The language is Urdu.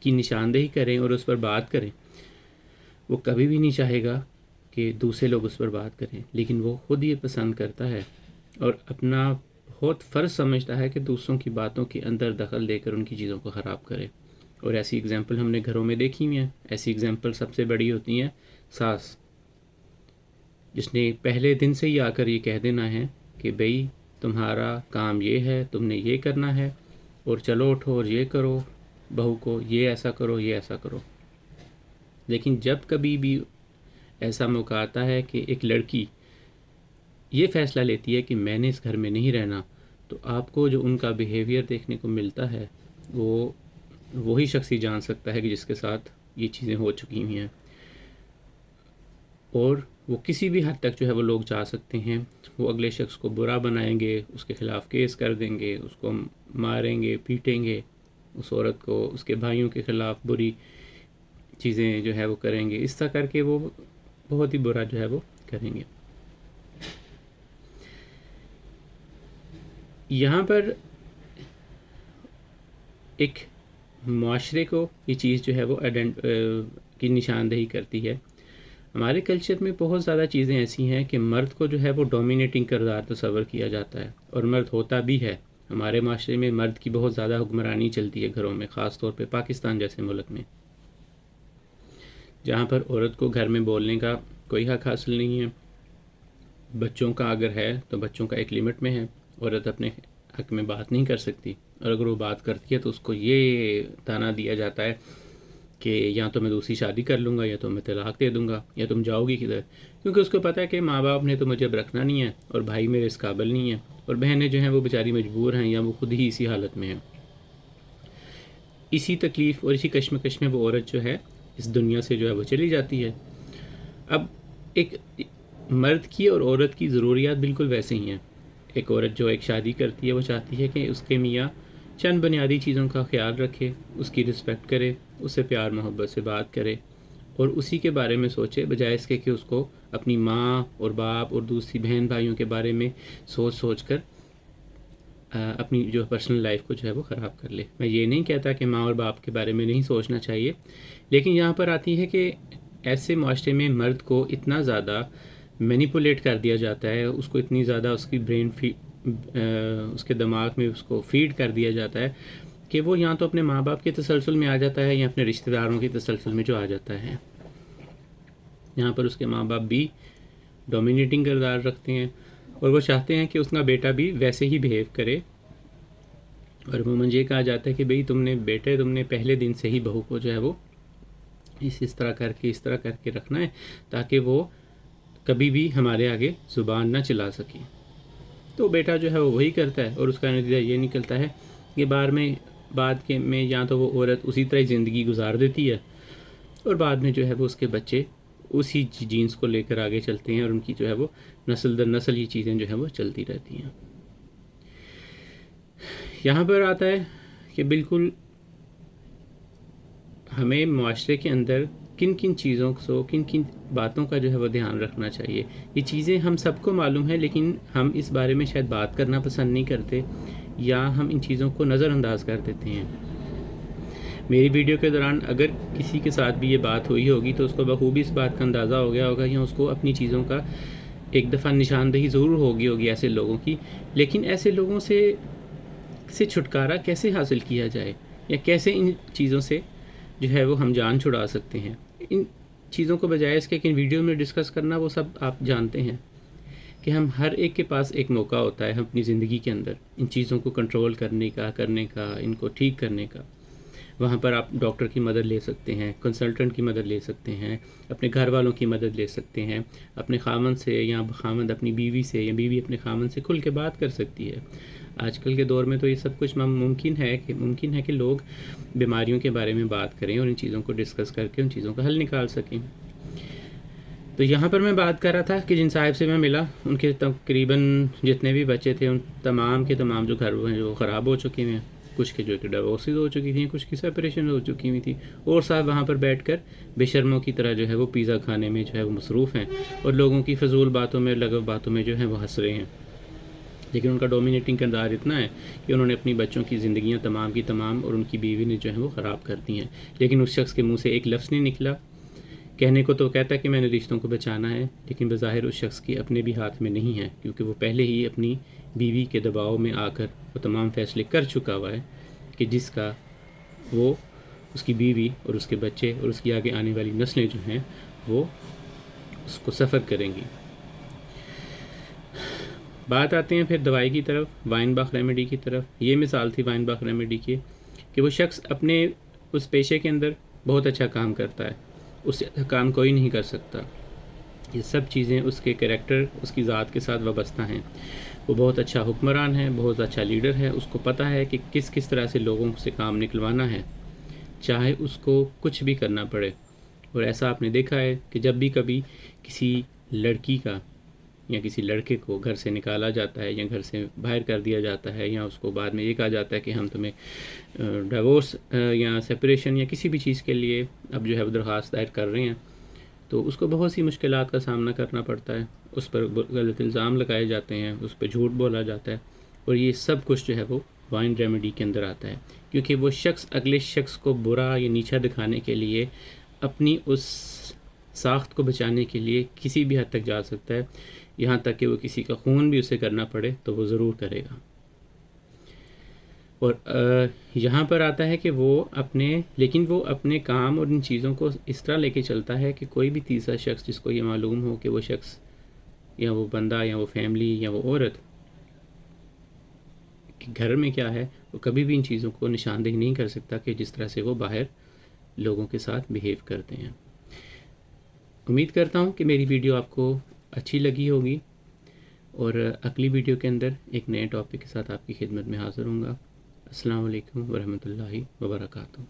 کی نشاندہی کریں اور اس پر بات کریں، وہ کبھی بھی نہیں چاہے گا کہ دوسرے لوگ اس پر بات کریں، لیکن وہ خود یہ پسند کرتا ہے اور اپنا بہت فرض سمجھتا ہے کہ دوسروں کی باتوں کے اندر دخل دے کر ان کی چیزوں کو خراب کرے۔ اور ایسی اگزامپل ہم نے گھروں میں دیکھی ہوئی ہیں۔ ایسی اگزامپل سب سے بڑی ہوتی ہیں ساس، جس نے پہلے دن سے ہی آ کر یہ کہہ دینا ہے کہ بھئی تمہارا کام یہ ہے، تم نے یہ کرنا ہے، اور چلو اٹھو اور یہ کرو، بہو کو یہ ایسا کرو، یہ ایسا کرو۔ لیکن جب کبھی بھی ایسا موقع آتا ہے کہ ایک لڑکی یہ فیصلہ لیتی ہے کہ میں نے اس گھر میں نہیں رہنا، تو آپ کو جو ان کا بیہیویئر دیکھنے کو ملتا ہے وہ وہی شخص ہی جان سکتا ہے کہ جس کے ساتھ یہ چیزیں ہو چکی ہوئی ہیں، اور وہ کسی بھی حد تک جو ہے وہ لوگ جا سکتے ہیں۔ وہ اگلے شخص کو برا بنائیں گے، اس کے خلاف کیس کر دیں گے، اس کو ماریں گے، پیٹیں گے، اس عورت کو اس کے بھائیوں کے خلاف بری چیزیں جو ہے وہ کریں گے، اس طرح کر کے وہ بہت ہی برا جو ہے وہ کریں گے۔ یہاں پر ایک معاشرے کو یہ چیز جو ہے وہ کی نشاندہی کرتی ہے۔ ہمارے کلچر میں بہت زیادہ چیزیں ایسی ہیں کہ مرد کو جو ہے وہ ڈومینیٹنگ کردار تصور کیا جاتا ہے، اور مرد ہوتا بھی ہے۔ ہمارے معاشرے میں مرد کی بہت زیادہ حکمرانی چلتی ہے گھروں میں، خاص طور پہ پاکستان جیسے ملک میں، جہاں پر عورت کو گھر میں بولنے کا کوئی حق حاصل نہیں ہے۔ بچوں کا اگر ہے تو بچوں کا ایک لمٹ میں ہے، عورت اپنے حق میں بات نہیں کر سکتی، اور اگر وہ بات کرتی ہے تو اس کو یہ تانا دیا جاتا ہے کہ یا تو میں دوسری شادی کر لوں گا، یا تو میں طلاق دے دوں گا، یا تم جاؤ گی کدھر، کیونکہ اس کو پتہ ہے کہ ماں باپ نے تو مجھے اب رکھنا نہیں ہے، اور بھائی میرے اس قابل نہیں ہیں، اور بہنیں جو ہیں وہ بیچاری مجبور ہیں، یا وہ خود ہی اسی حالت میں ہیں۔ اسی تکلیف اور اسی کشمکش میں وہ عورت جو ہے اس دنیا سے جو ہے وہ چلی جاتی ہے۔ اب ایک مرد کی اور عورت کی ضروریات بالکل ویسے ہی ہیں۔ ایک عورت جو ایک شادی کرتی ہے وہ چاہتی ہے کہ اس کے میاں چند بنیادی چیزوں کا خیال رکھے، اس کی رسپیکٹ کرے، اس سے پیار محبت سے بات کرے، اور اسی کے بارے میں سوچے، بجائے اس کے کہ اس کو اپنی ماں اور باپ اور دوسری بہن بھائیوں کے بارے میں سوچ کر اپنی جو پرسنل لائف کو جو ہے وہ خراب کر لے۔ میں یہ نہیں کہتا کہ ماں اور باپ کے بارے میں نہیں سوچنا چاہیے، لیکن یہاں پر آتی ہے کہ ایسے معاشرے میں مرد کو اتنا زیادہ مینیپولیٹ کر دیا جاتا ہے، اس کو اتنی زیادہ اس کی اس کے دماغ میں اس کو فیڈ کر دیا جاتا ہے کہ وہ یا تو اپنے ماں باپ کے تسلسل میں آ جاتا ہے، یا اپنے رشتہ داروں کے تسلسل میں جو آ جاتا ہے۔ یہاں پر اس کے ماں باپ بھی ڈومینیٹنگ کردار رکھتے ہیں، اور وہ چاہتے ہیں کہ اس کا بیٹا بھی ویسے ہی بیہیو کرے، اور عموماً یہ کہا جاتا ہے کہ بھئی تم نے پہلے دن سے ہی بہو کو جو ہے وہ اس طرح کر کے رکھنا ہے تاکہ وہ کبھی بھی ہمارے آگے زبان نہ چلا سکے۔ تو بیٹا جو ہے وہ وہی کرتا ہے، اور اس کا نتیجہ یہ نکلتا ہے کہ بعد میں یا تو وہ عورت اسی طرح زندگی گزار دیتی ہے، اور بعد میں جو ہے وہ اس کے بچے اسی جینس کو لے کر آگے چلتے ہیں، اور ان کی جو ہے وہ نسل در نسل یہ چیزیں جو ہیں وہ چلتی رہتی ہیں۔ یہاں پر آتا ہے کہ بالکل ہمیں معاشرے کے اندر کن کن چیزوں کو، کن باتوں کا جو ہے وہ دھیان رکھنا چاہیے۔ یہ چیزیں ہم سب کو معلوم ہے، لیکن ہم اس بارے میں شاید بات کرنا پسند نہیں کرتے، یا ہم ان چیزوں کو نظر انداز کر دیتے ہیں۔ میری ویڈیو کے دوران اگر کسی کے ساتھ بھی یہ بات ہوئی ہوگی تو اس کو بخوبی اس بات کا اندازہ ہو گیا ہوگا، یا اس کو اپنی چیزوں کا ایک دفعہ نشاندہی ضرور ہوگی ایسے لوگوں کی، لیکن ایسے لوگوں سے چھٹکارا کیسے حاصل کیا جائے، یا کیسے ان چیزوں سے جو ہے وہ ہم جان چھڑا سکتے ہیں۔ ان چیزوں کو بجائے اس کے کہ ان ویڈیو میں ڈسکس کرنا، وہ سب آپ جانتے ہیں کہ ہم ہر ایک کے پاس ایک موقع ہوتا ہے اپنی زندگی کے اندر ان چیزوں کو کنٹرول کرنے کا، ان کو ٹھیک کرنے کا۔ وہاں پر آپ ڈاکٹر کی مدد لے سکتے ہیں، کنسلٹنٹ کی مدد لے سکتے ہیں، اپنے گھر والوں کی مدد لے سکتے ہیں، اپنے خامند سے، یا خامند اپنی بیوی سے، یا بیوی اپنے خامند سے کھل کے بات کر سکتی ہے۔ آج کل کے دور میں تو یہ سب کچھ ممکن ہے کہ لوگ بیماریوں کے بارے میں بات کریں اور ان چیزوں کو ڈسکس کر کے ان چیزوں کا حل نکال سکیں۔ تو یہاں پر میں بات کر رہا تھا کہ جن صاحب سے میں ملا، ان کے تقریباً جتنے بھی بچے تھے ان تمام کے تمام جو گھر ہیں جو خراب ہو چکے ہیں، کچھ کے جو کہ ڈیورسز ہو چکی تھیں، کچھ کی سیپریشن ہو چکی ہوئی تھی، اور صاحب وہاں پر بیٹھ کر بے شرموں کی طرح جو ہے وہ پیزا کھانے میں جو ہے وہ مصروف ہیں، اور لوگوں کی فضول باتوں میں، لغو باتوں میں جو ہے وہ ہنس رہے ہیں۔ لیکن ان کا ڈومینیٹنگ کردار اتنا ہے کہ انہوں نے اپنی بچوں کی زندگیاں تمام کی تمام اور ان کی بیوی نے جو ہے وہ خراب کر دی ہیں، لیکن اس شخص کے منہ سے ایک لفظ نہیں نکلا۔ کہنے کو تو کہتا ہے کہ میں نے رشتوں کو بچانا ہے، لیکن بظاہر اس شخص کی اپنے بھی ہاتھ میں نہیں ہے، کیونکہ وہ پہلے ہی اپنی بیوی کے دباؤ میں آ کر وہ تمام فیصلے کر چکا ہوا ہے کہ جس کا وہ اس کی بیوی اور اس کے بچے اور اس کی آگے آنے والی نسلیں جو ہیں وہ اس کو سفر کریں گی۔ بات آتے ہیں پھر دوائی کی طرف، وائنباخ ریمیڈی کی طرف۔ یہ مثال تھی وائنباخ ریمیڈی کی کہ وہ شخص اپنے اس پیشے کے اندر بہت اچھا کام کرتا ہے، اس سے کام کوئی نہیں کر سکتا۔ یہ سب چیزیں اس کے کریکٹر، اس کی ذات کے ساتھ وابستہ ہیں۔ وہ بہت اچھا حکمران ہے، بہت اچھا لیڈر ہے، اس کو پتہ ہے کہ کس طرح سے لوگوں سے کام نکلوانا ہے، چاہے اس کو کچھ بھی کرنا پڑے۔ اور ایسا آپ نے دیکھا ہے کہ جب بھی کبھی کسی لڑکی کا یا کسی لڑکے کو گھر سے نکالا جاتا ہے یا گھر سے باہر کر دیا جاتا ہے، یا اس کو بعد میں یہ کہا جاتا ہے کہ ہم تمہیں ڈیورس یا سیپریشن یا کسی بھی چیز کے لیے اب جو ہے وہ درخواست دائر کر رہے ہیں، تو اس کو بہت سی مشکلات کا سامنا کرنا پڑتا ہے، اس پر غلط الزام لگائے جاتے ہیں، اس پہ جھوٹ بولا جاتا ہے، اور یہ سب کچھ جو ہے وہ وائن ریمیڈی کے اندر آتا ہے، کیونکہ وہ شخص اگلے شخص کو برا یا نیچا دکھانے کے لیے اپنی اس ساخت کو بچانے کے لیے کسی بھی حد تک جا سکتا ہے، یہاں تک کہ وہ کسی کا خون بھی اسے کرنا پڑے تو وہ ضرور کرے گا۔ اور یہاں پر آتا ہے کہ لیکن وہ اپنے کام اور ان چیزوں کو اس طرح لے کے چلتا ہے کہ کوئی بھی تیسرا شخص جس کو یہ معلوم ہو کہ وہ شخص یا وہ بندہ یا وہ فیملی یا وہ عورت کہ گھر میں کیا ہے، وہ کبھی بھی ان چیزوں کو نشاندہی نہیں کر سکتا کہ جس طرح سے وہ باہر لوگوں کے ساتھ بیہیو کرتے ہیں۔ امید کرتا ہوں کہ میری ویڈیو آپ کو اچھی لگی ہوگی، اور اگلی ویڈیو کے اندر ایک نئے ٹاپک کے ساتھ آپ کی خدمت میں حاضر ہوں گا۔ السلام علیکم ورحمۃ اللہ وبرکاتہ۔